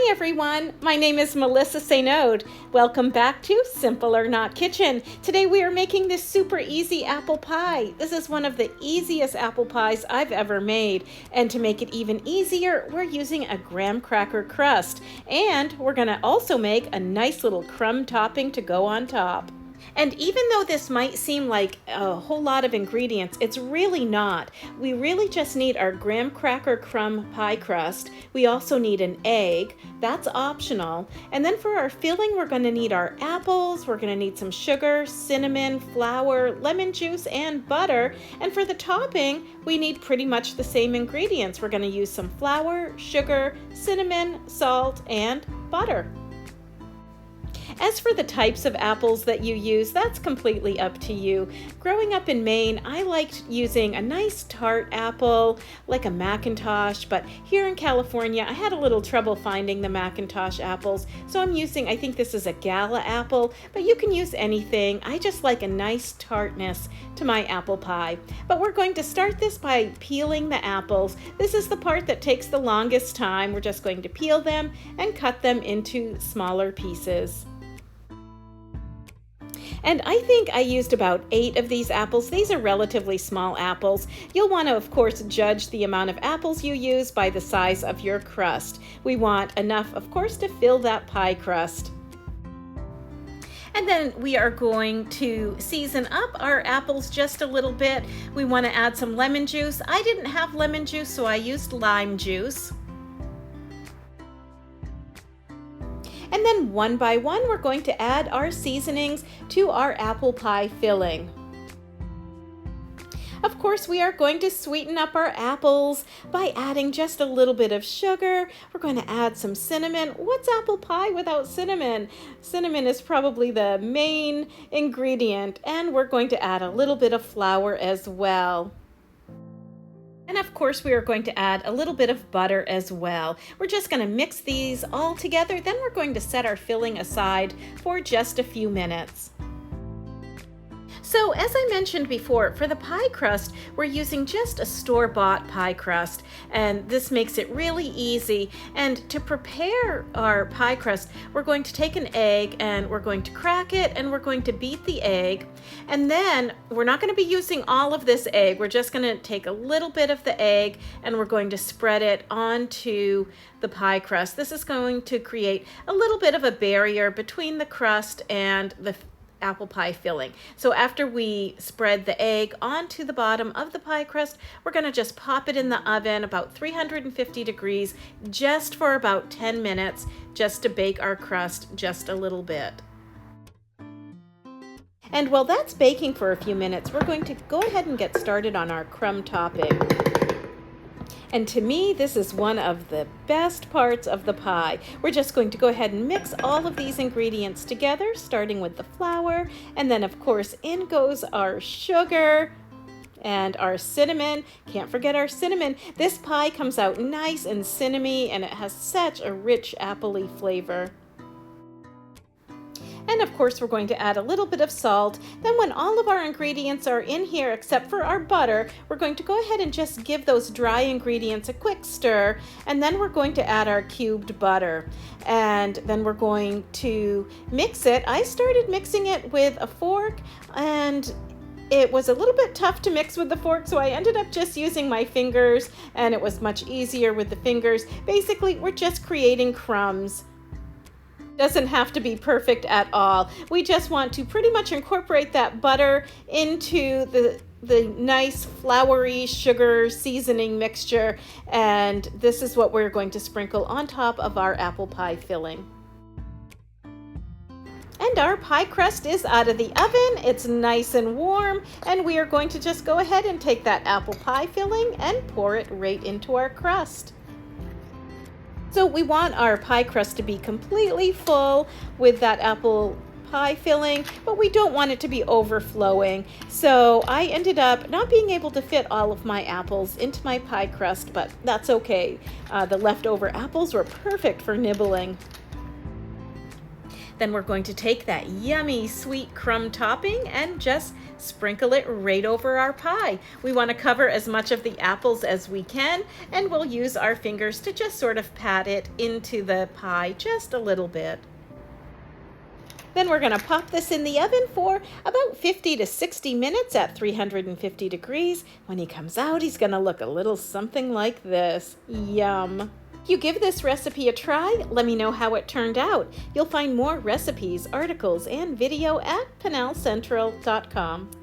Hi everyone, my name is Melissa Sainode. Welcome back to Simple or Not Kitchen. Today we are making this super easy apple pie. This is one of the easiest apple pies I've ever made. And to make it even easier, we're using a graham cracker crust. And we're gonna also make a nice little crumb topping to go on top. And even though this might seem like a whole lot of ingredients, it's really not. We really just need our graham cracker crumb pie crust. We also need an egg. That's optional. And then for our filling, we're going to need our apples. We're going to need some sugar, cinnamon, flour, lemon juice, and butter. And for the topping, we need pretty much the same ingredients. We're going to use some flour, sugar, cinnamon, salt, and butter. As for the types of apples that you use, that's completely up to you. Growing up in Maine, I liked using a nice tart apple, like a McIntosh, but here in California, I had a little trouble finding the McIntosh apples, so I'm using, I think this is a Gala apple, but you can use anything. I just like a nice tartness to my apple pie. But we're going to start this by peeling the apples. This is the part that takes the longest time. We're just going to peel them and cut them into smaller pieces. And I think I used about 8 of these apples. These are relatively small apples. You'll want to, of course, judge the amount of apples you use by the size of your crust. We want enough, of course, to fill that pie crust. And then we are going to season up our apples just a little bit. We want to add some lemon juice. I didn't have lemon juice, so I used lime juice. And then one by one, we're going to add our seasonings to our apple pie filling. Of course, we are going to sweeten up our apples by adding just a little bit of sugar. We're going to add some cinnamon. What's apple pie without cinnamon? Cinnamon is probably the main ingredient, and we're going to add a little bit of flour as well. And of course, we are going to add a little bit of butter as well. We're just going to mix these all together. Then we're going to set our filling aside for just a few minutes. So as I mentioned before, for the pie crust, we're using just a store-bought pie crust, and this makes it really easy. And to prepare our pie crust, we're going to take an egg and we're going to crack it and we're going to beat the egg. And then we're not going to be using all of this egg. We're just going to take a little bit of the egg and we're going to spread it onto the pie crust. This is going to create a little bit of a barrier between the crust and the apple pie filling. So after we spread the egg onto the bottom of the pie crust, we're going to just pop it in the oven about 350 degrees just for about 10 minutes just to bake our crust just a little bit. And while that's baking for a few minutes, we're going to go ahead and get started on our crumb topping. And to me, this is one of the best parts of the pie. We're just going to go ahead and mix all of these ingredients together, starting with the flour, and then of course in goes our sugar and our cinnamon. Can't forget our cinnamon. This pie comes out nice and cinnamony, and it has such a rich appley flavor. And of course, we're going to add a little bit of salt. Then when all of our ingredients are in here, except for our butter, we're going to go ahead and just give those dry ingredients a quick stir. And then we're going to add our cubed butter. And then we're going to mix it. I started mixing it with a fork, and it was a little bit tough to mix with the fork, so I ended up just using my fingers, and it was much easier with the fingers. Basically, we're just creating crumbs. Doesn't have to be perfect at all. We just want to pretty much incorporate that butter into the nice floury sugar seasoning mixture, and this is what we're going to sprinkle on top of our apple pie filling. And our pie crust is out of the oven. It's nice and warm, and we are going to just go ahead and take that apple pie filling and pour it right into our crust. So we want our pie crust to be completely full with that apple pie filling, but we don't want it to be overflowing. So I ended up not being able to fit all of my apples into my pie crust, but that's okay. The leftover apples were perfect for nibbling. Then we're going to take that yummy sweet crumb topping and just sprinkle it right over our pie. We want to cover as much of the apples as we can, and we'll use our fingers to just sort of pat it into the pie just a little bit. Then we're going to pop this in the oven for about 50 to 60 minutes at 350 degrees. When he comes out, he's going to look a little something like this. Yum! You give this recipe a try, let me know how it turned out. You'll find more recipes, articles, and video at PennellCentral.com.